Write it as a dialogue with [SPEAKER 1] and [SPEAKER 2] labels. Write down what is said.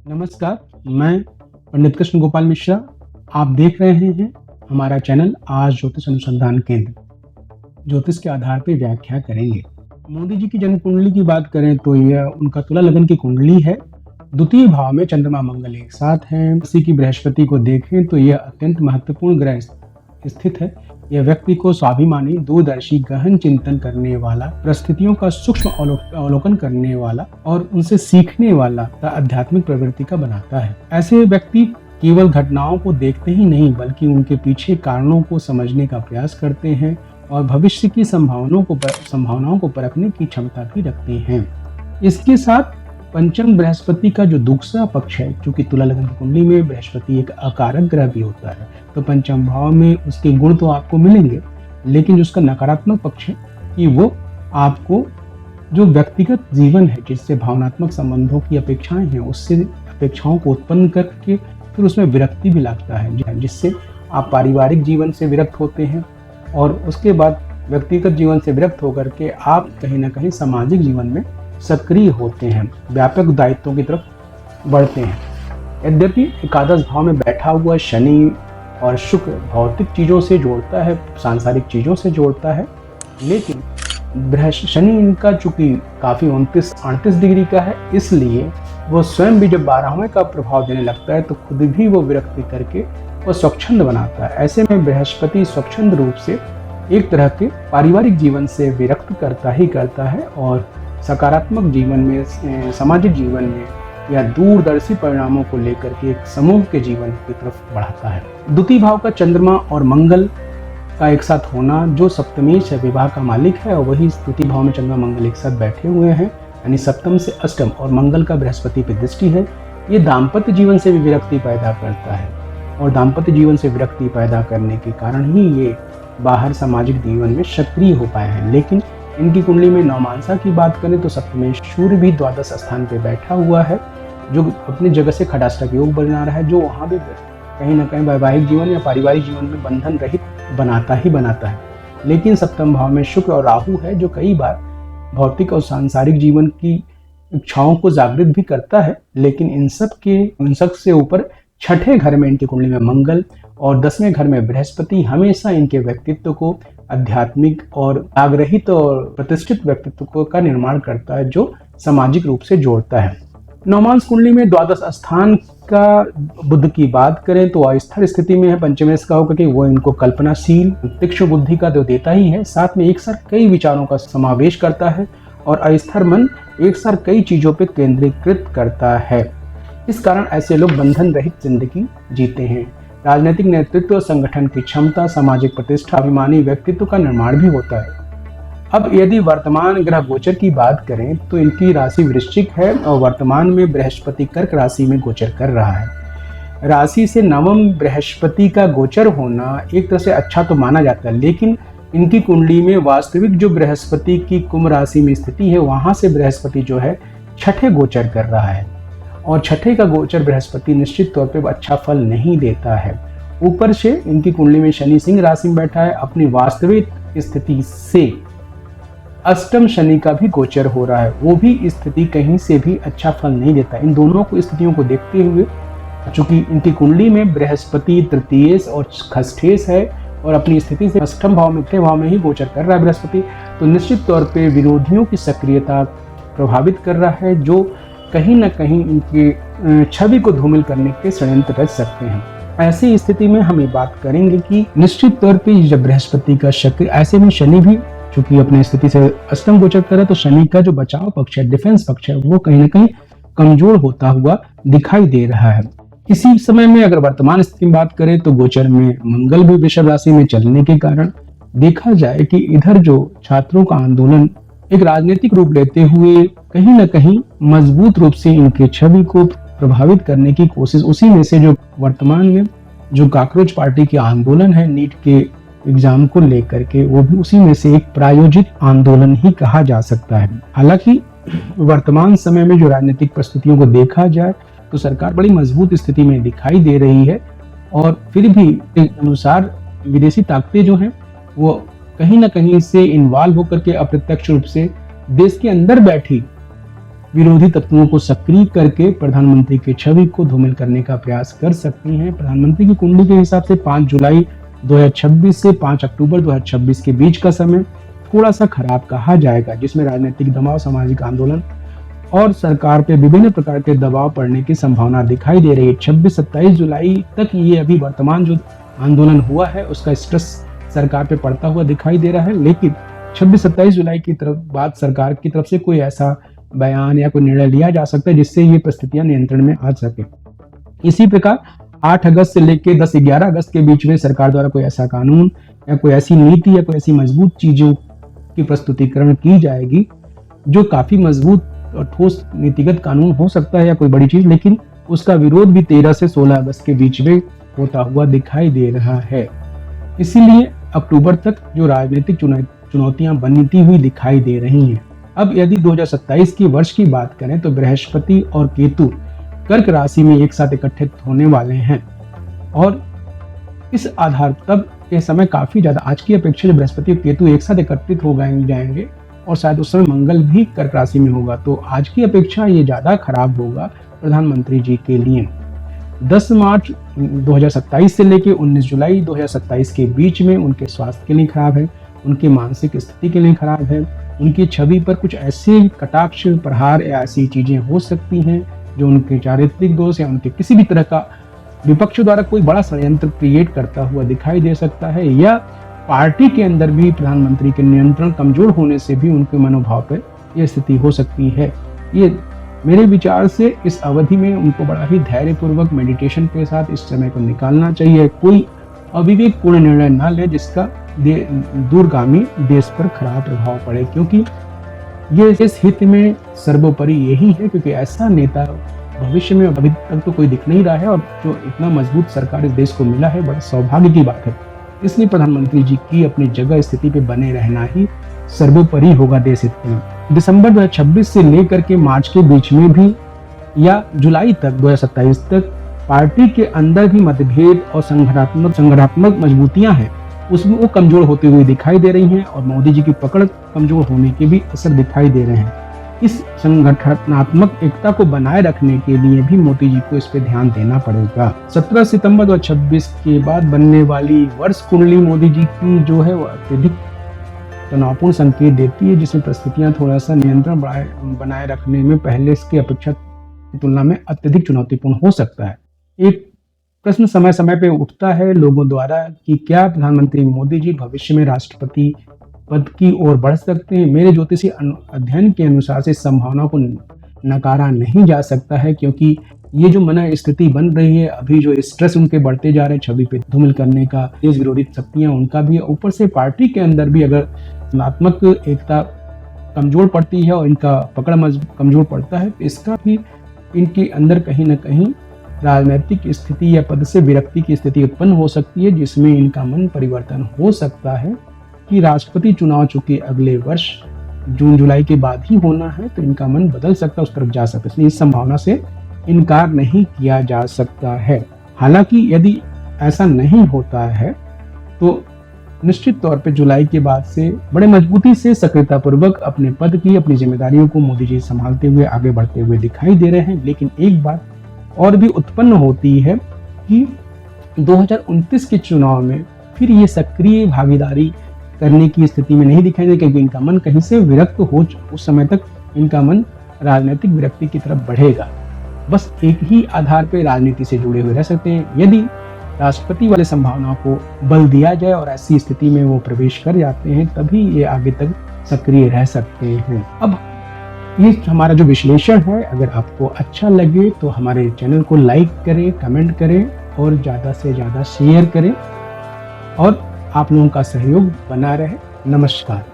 [SPEAKER 1] नमस्कार, मैं पंडित कृष्ण गोपाल मिश्रा। आप देख रहे हैं हमारा चैनल आज ज्योतिष अनुसंधान केंद्र। ज्योतिष के आधार पर व्याख्या करेंगे। मोदी जी की जन्म कुंडली की बात करें तो यह उनका तुला लगन की कुंडली है। द्वितीय भाव में चंद्रमा मंगल एक साथ हैं। इसी की बृहस्पति को देखें तो यह अत्यंत महत्वपूर्ण ग्रह स्थित है। यह व्यक्ति को स्वाभिमानी, दूरदर्शी, गहन चिंतन करने वाला, परिस्थितियों का सूक्ष्म अवलोकन करने वाला और उनसे सीखने वाला आध्यात्मिक प्रवृत्ति का बनाता है। ऐसे व्यक्ति केवल घटनाओं को देखते ही नहीं बल्कि उनके पीछे कारणों को समझने का प्रयास करते हैं और भविष्य की संभावनाओं को परखने की क्षमता भी रखते हैं। इसके साथ पंचम बृहस्पति का जो दूसरा पक्ष है, क्योंकि तुला लगन की कुंडली में बृहस्पति एक अकारक ग्रह भी होता है, तो पंचम भाव में उसके गुण तो आपको मिलेंगे, लेकिन जो उसका नकारात्मक पक्ष है कि वो आपको जो व्यक्तिगत जीवन है, जिससे भावनात्मक संबंधों की अपेक्षाएं हैं, उससे अपेक्षाओं को उत्पन्न करके फिर उसमें विरक्ति भी लगता है, जिससे आप पारिवारिक जीवन से विरक्त होते हैं और उसके बाद व्यक्तिगत जीवन से विरक्त होकर के आप कहीं ना कहीं सामाजिक जीवन में सक्रिय होते हैं, व्यापक दायित्वों की तरफ बढ़ते हैं। यद्यपि एकादश भाव में बैठा हुआ शनि और शुक्र भौतिक चीज़ों से जोड़ता है, सांसारिक चीज़ों से जोड़ता है, लेकिन शनि इनका चूंकि काफ़ी 29-38 डिग्री का है, इसलिए वो स्वयं भी जब 12वें का प्रभाव देने लगता है तो खुद भी वो विरक्ति करके वो स्वच्छंद बनाता है। ऐसे में बृहस्पति स्वच्छंद रूप से एक तरह के पारिवारिक जीवन से विरक्त करता ही करता है और सकारात्मक जीवन में, सामाजिक जीवन में या दूरदर्शी परिणामों को लेकर के एक समूह के जीवन की तरफ बढ़ाता है। द्वितीय भाव का चंद्रमा और मंगल का एक साथ होना, जो सप्तमेश है, विवाह का मालिक है, और वही द्वितीय भाव में चंद्रमा मंगल एक साथ बैठे हुए हैं, यानी सप्तम से अष्टम, और मंगल का बृहस्पति पे दृष्टि है। ये दाम्पत्य जीवन से भी विरक्ति पैदा करता है और दाम्पत्य जीवन से विरक्ति पैदा करने के कारण ही ये बाहर सामाजिक जीवन में सक्रिय हो पाए हैं। लेकिन इनकी कुंडली में नवमांसा की बात करें तो सप्तमेश सूर्य भी द्वादश स्थान पे बैठा हुआ है, जो अपनी जगह से खडाष्टक योग बना रहा है, जो वहाँ भी कहीं ना कहीं वैवाहिक जीवन या पारिवारिक जीवन में बंधन रहित बनाता है। लेकिन सप्तम भाव में शुक्र और राहु है, जो कई बार भौतिक और सांसारिक जीवन की इच्छाओं को जागृत भी करता है। लेकिन इन सब से ऊपर छठे घर में इनकी कुंडली में मंगल और 10वें घर में बृहस्पति हमेशा इनके व्यक्तित्व को आध्यात्मिक और आग्रहित और प्रतिष्ठित व्यक्तित्व का निर्माण करता है, जो सामाजिक रूप से जोड़ता है। नवमांस कुंडली में द्वादश स्थान का बुध की बात करें तो अस्थिर स्थिति में है, पंचमेश का होकर के वो इनको कल्पनाशील, तीक्ष्ण बुद्धि का तो देता ही है, साथ में एक साथ कई विचारों का समावेश करता है और अस्थिर मन एक साथ कई चीजों पर केंद्रीकृत करता है। इस कारण ऐसे लोग बंधन रहित जिंदगी जीते हैं। राजनीतिक नेतृत्व, संगठन की क्षमता, सामाजिक प्रतिष्ठा, अभिमानी व्यक्तित्व का निर्माण भी होता है। अब यदि वर्तमान ग्रह गोचर की बात करें तो इनकी राशि वृश्चिक है और वर्तमान में बृहस्पति कर्क राशि में गोचर कर रहा है। राशि से नवम बृहस्पति का गोचर होना एक तरह से अच्छा तो माना जाता है, लेकिन इनकी कुंडली में वास्तविक जो बृहस्पति की कुंभ राशि में स्थिति है, वहां से बृहस्पति जो है छठे गोचर कर रहा है और छठे का गोचर बृहस्पति निश्चित तौर पे अच्छा फल नहीं देता है। ऊपर से इनकी कुंडली में शनि सिंह राशि में बैठा है, अपनी वास्तविक स्थिति से अष्टम शनि का भी गोचर हो रहा है, वो भी स्थिति कहीं से भी अच्छा फल नहीं देता। इन दोनों को स्थितियों को देखते हुए, चूंकि इनकी कुंडली में बृहस्पति तृतीयेश और खष्ठेश है और अपनी स्थिति से अष्टम भाव में ही गोचर कर रहा है बृहस्पति, तो निश्चित तौर पे विरोधियों की सक्रियता प्रभावित कर रहा है, जो कहीं ना कहीं इनकी छवि को धूमिल करने के षड्यंत्र रच सकते हैं। ऐसी स्थिति में हम ये बात करेंगे कि निश्चित तौर पे जब बृहस्पति का शक्ति, ऐसे में शनि भी चूंकि अपनी स्थिति से अष्टम गोचर कर रहा है, तो शनि का जो बचाव पक्ष है, डिफेंस पक्ष है, वो कहीं ना कहीं कमजोर होता हुआ दिखाई दे रहा है। इसी समय में अगर वर्तमान स्थिति में बात करें तो गोचर में मंगल भी वृषभ राशि में चलने के कारण देखा जाए कि इधर जो छात्रों का आंदोलन एक राजनीतिक रूप लेते हुए कहीं ना कहीं मजबूत रूप से इनके छवि को प्रभावित करने की कोशिश, उसी में से जो वर्तमान में जो काकरोच पार्टी के आंदोलन है नीट के एग्जाम को लेकर के, वो भी उसी में से एक प्रायोजित आंदोलन ही कहा जा सकता है। हालांकि वर्तमान समय में जो राजनीतिक परिस्थितियों को देखा जाए तो सरकार बड़ी मजबूत स्थिति में दिखाई दे रही है और फिर भी अनुसार विदेशी ताकतें जो हैं वो कहीं ना कहीं से इन्वॉल्व होकर के अप्रत्यक्ष रूप से देश के अंदर बैठी विरोधी तत्वों को सक्रिय करके प्रधानमंत्री की छवि को धूमिल करने का प्रयास कर सकती हैं। प्रधानमंत्री की कुंडली के हिसाब से 5 जुलाई 2026 से 5 अक्टूबर 2026 के बीच का समय थोड़ा सा खराब कहा जाएगा, जिसमें राजनीतिक दबाव, सामाजिक आंदोलन और सरकार पे विभिन्न प्रकार के दबाव पड़ने की संभावना दिखाई दे रही है। 26-27 जुलाई तक ये अभी वर्तमान जो आंदोलन हुआ है उसका स्ट्रेस सरकार पे पड़ता हुआ दिखाई दे रहा है, लेकिन 26-27 जुलाई की तरफ बाद सरकार की तरफ से कोई ऐसा बयान या कोई निर्णय लिया जा सकता है जिससे ये परिस्थितियां नियंत्रण में आ सके। इसी प्रकार 8 अगस्त से लेकर 10-11 अगस्त के बीच में सरकार द्वारा कोई ऐसा कानून या कोई ऐसी नीति या कोई ऐसी मजबूत चीजों की प्रस्तुतिकरण की जाएगी जो काफी मजबूत और ठोस नीतिगत कानून हो सकता है या कोई बड़ी चीज, लेकिन उसका विरोध भी 13 से 16 अगस्त के बीच में होता हुआ दिखाई दे रहा है। इसीलिए अक्टूबर तक जो राजनीतिक चुनौतियां बनती हुई दिखाई दे रही हैं। अब यदि 2027 की वर्ष की बात करें तो बृहस्पति और केतु कर्क राशि में एक साथ इकट्ठे होने वाले हैं और इस आधार तब यह समय काफी ज्यादा आज की अपेक्षा से बृहस्पति और केतु एक साथ एकत्रित हो जाएंगे और शायद उस समय मंगल भी कर्क राशि में होगा, तो आज की अपेक्षा ये ज्यादा खराब होगा प्रधानमंत्री जी के लिए। 10 मार्च 2027 से लेकर 19 जुलाई 2027 के बीच में उनके स्वास्थ्य के लिए खराब है, उनकी मानसिक स्थिति के लिए खराब है, उनकी छवि पर कुछ ऐसे कटाक्ष, प्रहार या ऐसी चीजें हो सकती हैं जो उनके चारित्रिक दोष या उनके किसी भी तरह का विपक्ष द्वारा कोई बड़ा षड्यंत्र क्रिएट करता हुआ दिखाई दे सकता है, या पार्टी के अंदर भी प्रधानमंत्री के नियंत्रण कमजोर होने से भी उनके मनोभाव पर यह स्थिति हो सकती है। ये मेरे विचार से इस अवधि में उनको बड़ा ही धैर्यपूर्वक मेडिटेशन के साथ इस समय को निकालना चाहिए। कोई अविवेकपूर्ण निर्णय न ले जिसका दूरगामी देश पर खराब प्रभाव पड़े, क्योंकि ये इस हित में सर्वोपरि यही है, क्योंकि ऐसा नेता भविष्य में अभी तक तो कोई दिख नहीं रहा है और जो इतना मजबूत सरकार इस देश को मिला है बड़ा सौभाग्य की बात है। इसलिए प्रधानमंत्री जी की अपनी जगह स्थिति पे बने रहना ही सर्वोपरि होगा देश हित में। दिसंबर 2026 से लेकर के मार्च के बीच में भी या जुलाई तक 2027 तक पार्टी के अंदर भी मतभेद और संगठनात्मक मजबूतियां हैं उसमें वो कमजोर होते हुए दिखाई दे रही हैं और मोदी जी की पकड़ कमजोर होने के भी असर दिखाई दे रहे हैं। इस संगठनात्मक एकता को बनाए रखने के लिए भी मोदी जी को इस पे ध्यान देना पड़ेगा। 17 सितंबर 2026 के बाद बनने वाली वर्ष कुंडली मोदी जी की जो है वो अत्यधिक तनावपूर्ण संकेत देती है, जिसमें परिस्थितियां थोड़ा सा नियंत्रण बनाए रखने में पहले इसकी अपेक्षा की तुलना में अत्यधिक चुनौतीपूर्ण हो सकता है। एक प्रश्न समय समय पे उठता है लोगों द्वारा कि क्या प्रधानमंत्री मोदी जी भविष्य में राष्ट्रपति पद की ओर बढ़ सकते हैं। मेरे ज्योतिषी अध्ययन के अनुसार से संभावना को नकारा नहीं जा सकता है, क्योंकि ये जो मन स्थिति बन रही है, अभी जो स्ट्रेस उनके बढ़ते जा रहे हैं, छवि पे धूमिल करने का, देश विरोधी शक्तियां उनका भी, ऊपर से पार्टी के अंदर भी अगर तुलनात्मक एकता कमजोर पड़ती है और इनका पकड़ कमजोर पड़ता है तो इसका भी इनके अंदर कहीं ना कहीं राजनीतिक स्थिति या पद से विरक्ति की स्थिति उत्पन्न हो सकती है, जिसमें इनका मन परिवर्तन हो सकता है कि राष्ट्रपति चुनाव चूंकि अगले वर्ष जून जुलाई के बाद ही होना है तो इनका मन बदल सकता है, उस तरफ जा सकता है। इसलिए इस संभावना से इनकार नहीं किया जा सकता है। हालांकि यदि ऐसा नहीं होता है तो निश्चित तौर पे जुलाई के बाद से बड़े मजबूती से सक्रियतापूर्वक अपने पद की, अपनी जिम्मेदारियों को मोदी जी संभालते हुए आगे बढ़ते हुए दिखाई दे रहे हैं। लेकिन एक बात और भी उत्पन्न होती है कि 2029 के चुनाव में फिर ये सक्रिय भागीदारी करने की स्थिति में नहीं दिखाई दे, क्योंकि इनका मन कहीं से विरक्त हो, उस समय तक इनका मन राजनीतिक विरक्ति की तरफ बढ़ेगा। बस एक ही आधार पर राजनीति से जुड़े हुए रह सकते हैं। यदि राष्ट्रपति वाले संभावनाओं को बल दिया जाए और ऐसी स्थिति में वो प्रवेश कर जाते हैं तभी ये आगे तक सक्रिय रह सकते हैं। अब ये हमारा जो विश्लेषण है, अगर आपको अच्छा लगे तो हमारे चैनल को लाइक करें, कमेंट करें और ज़्यादा से ज़्यादा शेयर करें और आप लोगों का सहयोग बना रहे। नमस्कार।